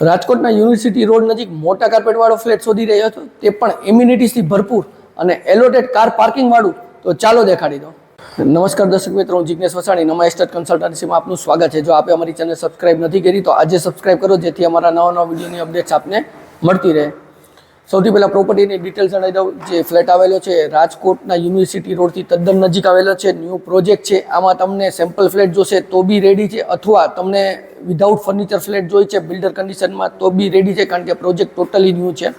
રાજકોટના university road નજીક મોટા કાર્પેટવાળો ફ્લેટ શોધી રહ્યો હતો, તે પણ એમ્યુનિટીઝથી ભરપૂર અને એલોટેડ કાર પાર્કિંગવાળું. તો ચાલો દેખાડી દો. નમસ્કાર દર્શક મિત્રો, હું જિગ્નેશ વસાણી, નમા એસ્ટેટ કન્સલ્ટન્સીમાં આપનું સ્વાગત છે. જો આપે અમારી ચેનલ સબસ્ક્રાઇબ નથી કરી તો આજે સબસ્ક્રાઇબ કરો, જેથી અમારા નવા વિડીયોની અપડેટ્સ આપને મળતી રહે. સૌથી પહેલાં પ્રોપર્ટીની ડિટેલ જણાવી દઉં. જે ફ્લેટ આવેલો છે રાજકોટના યુનિવર્સિટી રોડથી તદ્દન નજીક આવેલો છે. ન્યૂ પ્રોજેક્ટ છે. આમાં તમને સેમ્પલ ફ્લેટ જોશે તો બી રેડી છે, અથવા તમને વિધાઉટ ફર્નિચર ફ્લેટ જોઈ છે બિલ્ડર કન્ડિશનમાં તો બી રેડી છે, કારણ કે પ્રોજેક્ટ ટોટલી ન્યૂ છે.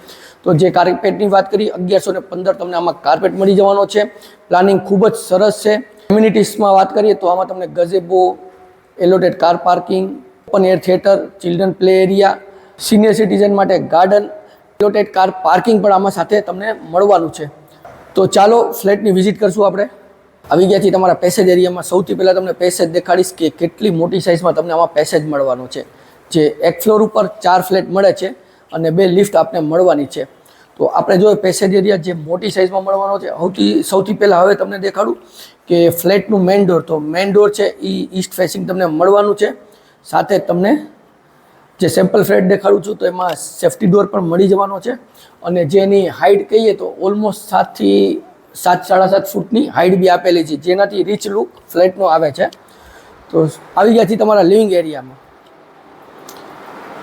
તો જે કાર્પેટની વાત કરી 1115 તમને આમાં કાર્પેટ મળી જવાનો છે. પ્લાનિંગ ખૂબ જ સરસ છે. એમ્યુનિટીઝમાં વાત કરીએ તો આમાં તમને ગઝેબો, allotted car parking, open air theatre, children play area, senior citizen માટે ગાર્ડન, એલોટેડ કાર પાર્કિંગ પણ આમાં સાથે તમને મળવાનું છે. તો ચાલો ફ્લેટની વિઝિટ કરશું. આપણે આવી ગયા છીએ તમારા પેસેજ એરિયામાં. સૌથી પહેલાં તમને પેસેજ દેખાડીશ કે કેટલી મોટી સાઇઝમાં તમને આમાં પેસેજ મળવાનું છે. જે એક ફ્લોર ઉપર 4 ફ્લેટ મળે છે અને 2 લિફ્ટ આપને મળવાની છે. તો આપણે જોઈએ પેસેજ એરિયા જે મોટી સાઇઝમાં મળવાનો છે. સૌથી પહેલાં હવે તમને દેખાડું કે ફ્લેટનું મેઇન ડોર. તો મેઇન ડોર છે એ ઈસ્ટ ફેસિંગ તમને મળવાનું છે. સાથે તમને જે સેમ્પલ ફ્લેટ દેખાડું છું તો એમાં સેફ્ટી ડોર પણ મળી જવાનો છે. અને જે એની હાઇટ કહીએ તો ઓલમોસ્ટ 7 થી 7.5 ફૂટની હાઇટ બી આપેલી છે, જેનાથી રીચ લુક ફ્લેટનો આવે છે. તો આવી ગયા છીએ તમારા લિવિંગ એરિયામાં.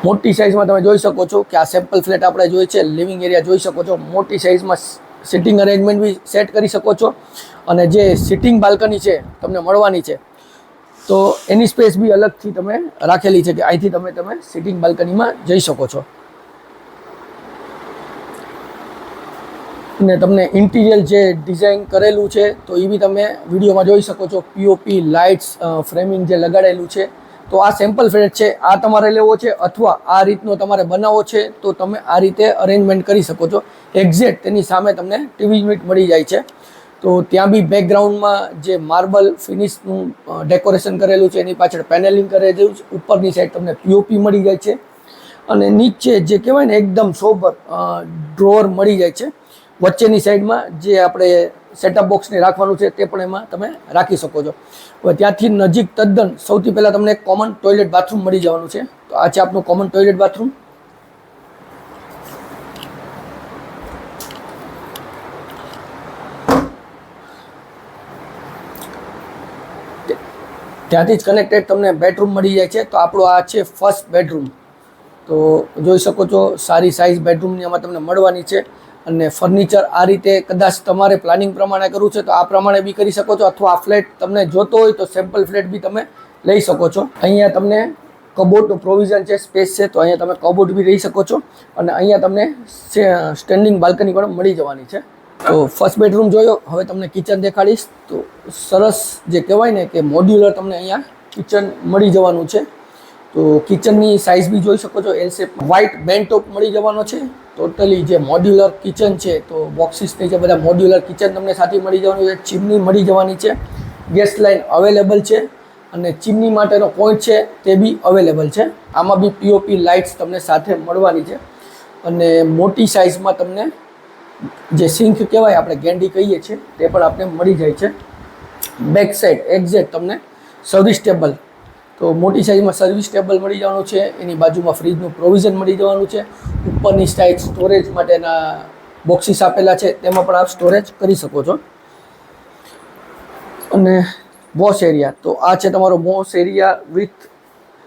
મોટી સાઇઝમાં તમે જોઈ શકો છો કે આ સેમ્પલ ફ્લેટ આપણે જોઈ છે. લિવિંગ એરિયા જોઈ શકો છો. મોટી સાઇઝમાં સિટિંગ અરેન્જમેન્ટ બી સેટ કરી શકો છો. અને જે સિટિંગ બાલ્કની છે તમને મળવાની છે, તો એની સ્પેસ બી અલગથી તમે રાખેલી છે કે અહીંથી તમે સિટિંગ બાલ્કનીમાં જઈ શકો છો. ને તમને ઇન્ટિરિયર જે ડિઝાઇન કરેલું છે તો એ બી તમે વિડીયોમાં જોઈ શકો છો. પીઓપી લાઇટ્સ ફ્રેમિંગ જે લગાડેલું છે. તો આ સેમ્પલ ફ્લેટ છે, આ તમારે લેવો છે અથવા આ રીતનો તમારે બનાવવો છે તો તમે આ રીતે અરેન્જમેન્ટ કરી શકો છો. એક્ઝેક્ટ તેની સામે તમને ટીવી યુનિટ મળી જાય છે. તો ત્યાં બી બેકગ્રાઉન્ડમાં જે માર્બલ ફિનિશનું ડેકોરેશન કરેલું છે, એની પાછળ પેનલિંગ કરેલું છે. ઉપરની સાઈડ તમને પીઓપી મળી જાય છે. અને નીચે જે કહેવાય ને એકદમ સોબર ડ્રોઅર મળી જાય છે. વચ્ચેની સાઈડમાં જે આપણે સેટઅપ બોક્સને રાખવાનું છે તે પણ એમાં તમે રાખી શકો છો. હવે ત્યાંથી નજીક તદ્દન સૌથી પહેલાં તમને એક કોમન ટોયલેટ બાથરૂમ મળી જવાનું છે. તો આ છે આપનું કોમન ટોયલેટ બાથરૂમ. ત્યાંથી જ કનેક્ટેડ તમને બેડરૂમ મળી જાય છે. તો આપણો આ છે ફર્સ્ટ બેડરૂમ. તો જોઈ શકો છો સારી સાઇઝ બેડરૂમની આમાં તમને મળવાની છે. અને ફર્નિચર આ રીતે કદાચ તમારે પ્લાનિંગ પ્રમાણે કરવું છે તો આ પ્રમાણે બી કરી શકો છો, અથવા આ ફ્લેટ તમને જોતો હોય તો સેમ્પલ ફ્લેટ બી તમે લઈ શકો છો. અહીંયા તમને કબોર્ડનું પ્રોવિઝન છે, સ્પેસ છે, તો અહીંયા તમે કબોર્ડ બી લઈ શકો છો. અને અહીંયા તમને સ્ટેન્ડિંગ બાલ્કની પણ મળી જવાની છે. તો ફર્સ્ટ બેડરૂમ જોયો. હવે તમને કિચન દેખાડીશ. તો સરસ જે કહેવાય ને કે મોડ્યુલર તમને અહીંયા કિચન મળી જવાનું છે. તો કિચનની સાઇઝ બી જોઈ શકો છો. એલ શેપ વ્હાઇટ બેન્ડ ટોપ મળી જવાનો છે. ટોટલી જે મોડ્યુલર કિચન છે તો બોક્સિસની જે બધા મોડ્યુલર કિચન તમને સાથે મળી જવાનું છે. ચીમની મળી જવાની છે. ગેસ લાઇન અવેલેબલ છે. અને ચીમની માટેનો પોઈન્ટ છે તે બી અવેલેબલ છે. આમાં બી પીઓપી લાઇટ્સ તમને સાથે મળવાની છે. અને મોટી સાઇઝમાં તમને જે સિંક કહેવાય આપણે ગેંડી કહીએ છીએ તે પણ આપણે મળી જાય છે. બેક સાઈડ એક્ઝેક્ટ તમને સર્વિસ ટેબલ, તો મોટી સાઇઝમાં સર્વિસ ટેબલ મળી જવાનું છે. એની બાજુમાં ફ્રીજનું પ્રોવિઝન મળી જવાનું છે. ઉપરની સાઈડ સ્ટોરેજ માટેના બોક્સિસ આપેલા છે, તેમાં પણ આપ સ્ટોરેજ કરી શકો છો. અને વોશ એરિયા, તો આ છે તમારો wash area with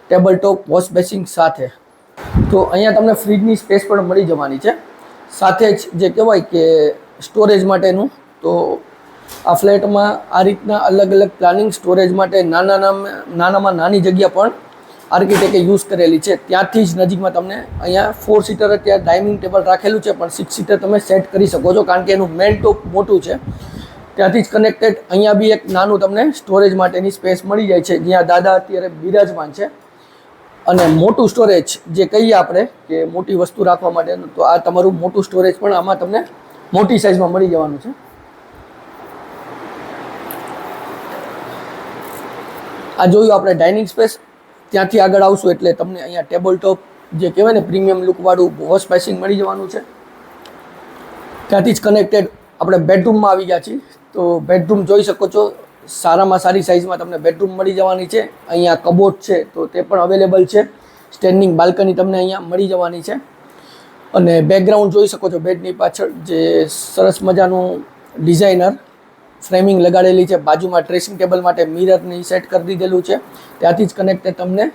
table top wash basin સાથે. તો અહીંયા તમને ફ્રીજની સ્પેસ પણ મળી જવાની છે. સાથે જ જે કહેવાય કે સ્ટોરેજ માટેનું, તો આ ફ્લેટમાં આ રીતના અલગ અલગ પ્લાનિંગ સ્ટોરેજ માટે નાનામાં નાની જગ્યા પણ આર્કિટેક્ટે યુઝ કરેલી છે. ત્યાંથી જ નજીકમાં તમને અહીંયા 4 સીટર અત્યારે ડાઇનિંગ ટેબલ રાખેલું છે, પણ 6 સીટર તમે સેટ કરી શકો છો, કારણ કે એનું મેઇન ટોપ મોટું છે. ત્યાંથી જ કનેક્ટેડ અહીંયા બી એક નાનું તમને સ્ટોરેજ માટેની સ્પેસ મળી જાય છે, જ્યાં દાદા અત્યારે બિરાજમાન છે. અને મોટું સ્ટોરેજ જે કહીએ આપણે કે મોટી વસ્તુ રાખવા માટેનું, તો આ તમારું મોટું સ્ટોરેજ પણ આમાં તમને મોટી સાઇઝમાં મળી જવાનું છે. આ જોયું આપણે ડાઇનિંગ સ્પેસ. ત્યાંથી આગળ આવશું એટલે તમને અહીંયા ટેબલ ટોપ જે કહેવાય ને પ્રીમિયમ લુકવાળું વોશ બેસિંગ મળી જવાનું છે. ત્યાંથી જ કનેક્ટેડ આપણે બેડરૂમમાં આવી ગયા છીએ. તો બેડરૂમ જોઈ શકો છો. સારામાં સારી સાઇઝમાં તમને બેડરૂમ મળી જવાની છે. અહીંયા કબોર્ડ છે તો તે પણ અવેલેબલ છે. સ્ટેન્ડિંગ બાલ્કની તમને અહીંયા મળી જવાની છે. અને બેકગ્રાઉન્ડ જોઈ શકો છો બેડની પાછળ જે સરસ મજાનું ડિઝાઇનર ફ્રેમિંગ લગાડેલી છે. બાજુમાં ડ્રેસિંગ ટેબલ માટે મિરરની સેટ કરી દીધેલું છે. ત્યાંથી જ કનેક્ટેડ તમને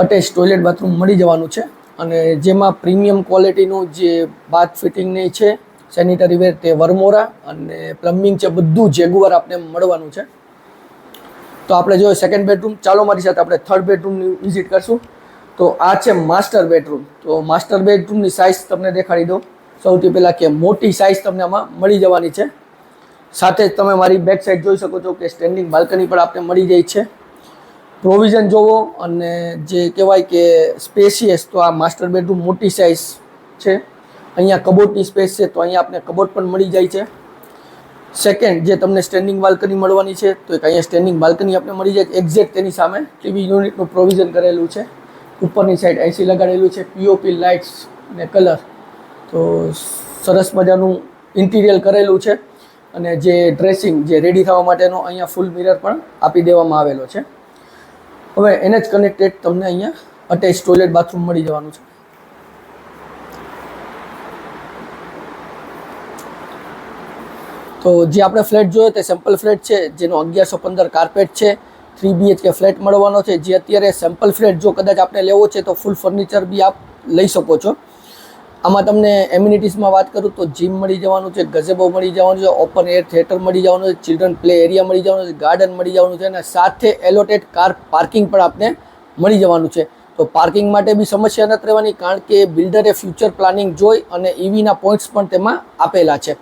અટેચ ટોયલેટ બાથરૂમ મળી જવાનું છે. અને જેમાં પ્રીમિયમ ક્વોલિટીનું જે બાથ ફિટિંગની છે સેનિટરી વેર તે વર્મોરા અને પ્લમ્બિંગ છે બધું જેગુઆર આપણે મળવાનું છે. તો આપણે જોઈએ સેકન્ડ બેડરૂમ. ચાલો મારી સાથે આપણે થર્ડ બેડરૂમની વિઝિટ કરશું. તો આ છે માસ્ટર બેડરૂમ. તો માસ્ટર બેડરૂમની સાઇઝ તમને દેખાડી દઉં. સૌથી પહેલાં કે મોટી સાઇઝ તમને આમાં મળી જવાની છે. સાથે જ તમે મારી બેક સાઈડ જોઈ શકો છો કે સ્ટેન્ડિંગ બાલ્કની પણ આપણે મળી જાય છે. પ્રોવિઝન જોવો અને જે કહેવાય કે સ્પેશિયસ, તો આ માસ્ટર બેડરૂમ મોટી સાઇઝ છે. અહીંયા કબોર્ડની સ્પેસ છે તો અહીંયા આપણે કબોર્ડ પણ મળી જાય છે. સેકન્ડ જે તમને સ્ટેન્ડિંગ બાલ્કની મળવાની છે તો એક અહીંયા સ્ટેન્ડિંગ બાલ્કની આપણે મળી જાય. એક્ઝેક્ટ તેની સામે ટીવી યુનિટનું પ્રોવિઝન કરેલું છે. ઉપરની સાઈડ એસી લગાડેલું છે. પીઓપી લાઇટ્સ અને કલર તો સરસ મજાનું ઇન્ટિરિયર કરેલું છે. અને જે ડ્રેસિંગ જે રેડી થવા માટેનો અહીંયા ફૂલ મિરર પણ આપી દેવામાં આવેલો છે. હવે એને જ કનેક્ટેડ તમને અહીંયા અટેચ ટોયલેટ બાથરૂમ મળી જવાનું છે. તો જે આપણે ફ્લેટ જોયો તે સેમ્પલ ફ્લેટ છે જેનો 1115 કાર્પેટ છે. 3 BHK ફ્લેટ મળવાનો છે. જે અત્યારે સેમ્પલ ફ્લેટ જો કદાચ આપણે લેવો છે તો ફૂલ ફર્નિચર બી આપ લઈ શકો છો. આમાં તમને એમ્યુનિટીઝમાં વાત કરું તો જીમ મળી જવાનું છે, ગઝેબો મળી જવાનું છે, ઓપન એર થિયેટર મળી જવાનું છે, ચિલ્ડ્રન પ્લે એરિયા મળી જવાનું છે, ગાર્ડન મળી જવાનું છે અને સાથે એલોટેડ કાર પાર્કિંગ પણ આપને મળી જવાનું છે. તો પાર્કિંગ માટે બી સમસ્યા નથી રહેવાની કારણ કે બિલ્ડરે ફ્યુચર પ્લાનિંગ જોઈ અને EVના પોઈન્ટ્સ પણ તેમાં આપેલા છે.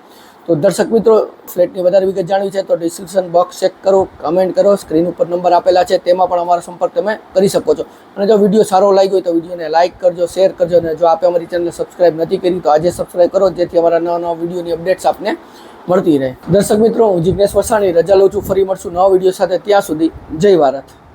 તો દર્શક મિત્રો, ફ્લેટની વધારે વિગત જાણવી છે તો ડિસ્ક્રિપ્શન બોક્સ ચેક કરો, કમેન્ટ કરો, સ્ક્રીન ઉપર નંબર આપેલા છે તેમાં પણ અમારો સંપર્ક તમે કરી શકો છો. અને જો વિડીયો સારો લાગ્યો હોય તો વિડીયોને લાઇક કરજો, શેર કરજો અને જો આપે અમારી ચેનલને સબસ્ક્રાઇબ નથી કરી તો આજે સબસ્ક્રાઇબ કરો જેથી અમારા નવા નવા વિડીયોની અપડેટ્સ આપને મળતી રહે. દર્શક મિત્રો, હું જિગ્નેશ વસાણી રજા લઉં છું. ફરી મળશું નવા વિડીયો સાથે. ત્યાં સુધી જય ભારત.